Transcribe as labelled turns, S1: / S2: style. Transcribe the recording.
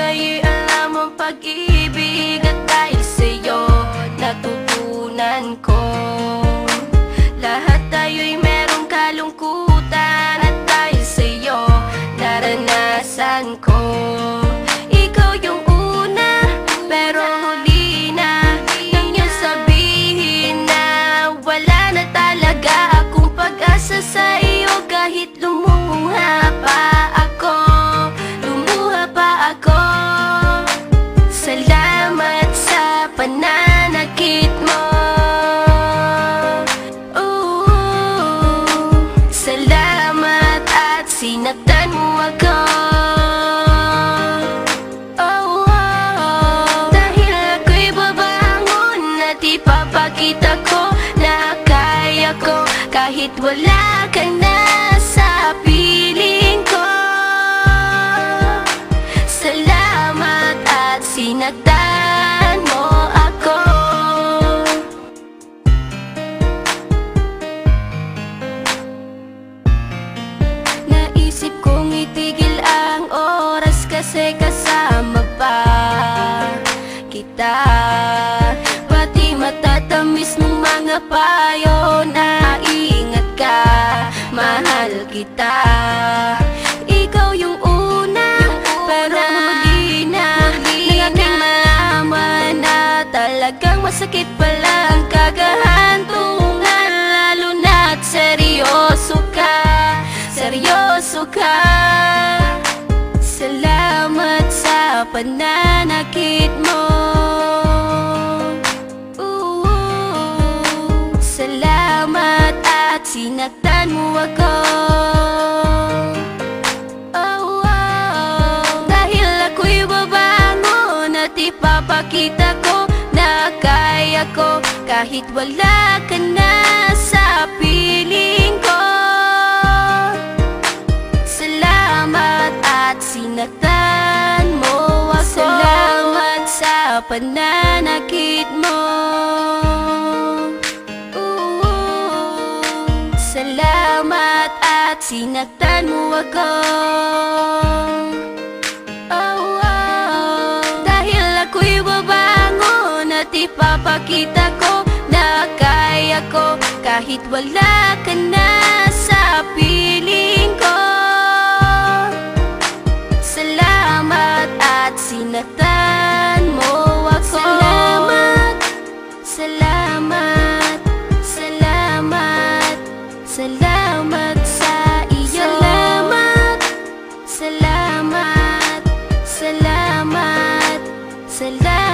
S1: sa'yo'y alam ang pag-ibig, at dahil sa'yo natutunan ko. Lahat tayo'y merong kalungkutan, at dahil sa'yo naranasan ko. Ikaw yung una, pero huli na nang iyong sabihin na wala na talaga akong pag-asa sa iyo. Kahit lumuha pa ako, salamat sa pananakit mo. Salamat at sinaktan mo ako. Dahil ako'y babangon at ipapakita ko na kaya ko kahit wala ka na sa piling ko. Salamat at sinaktan mo ako. Naisip kong itigil ang oras kasi kasama pa kita. Pati matatamis mong mga payo na ingat ka, mahal kita. Ikaw yung una, pero huli na nang aking malaman na talagang masakit pala ang kagahantungan. Lalo na't seryoso ka, seryoso ka. Salamat sa pananakit mo. Salamat at sinaktan mo ako. Dahil ako'y babangon at ipapakita ko na kaya ko kahit wala ka na sa piling ko. Salamat at sinaktan mo ako. Salamat sa pananakit mo. Salamat at sinaktan mo ako. Dahil ako'y babangon at ipapakita ko na kaya ko kahit wala ka na sa piling ko. Salamat at sinaktan mo ako. Salamat, salamat, salamat, salamat sa iyo. Salamat, salamat, salamat, salamat.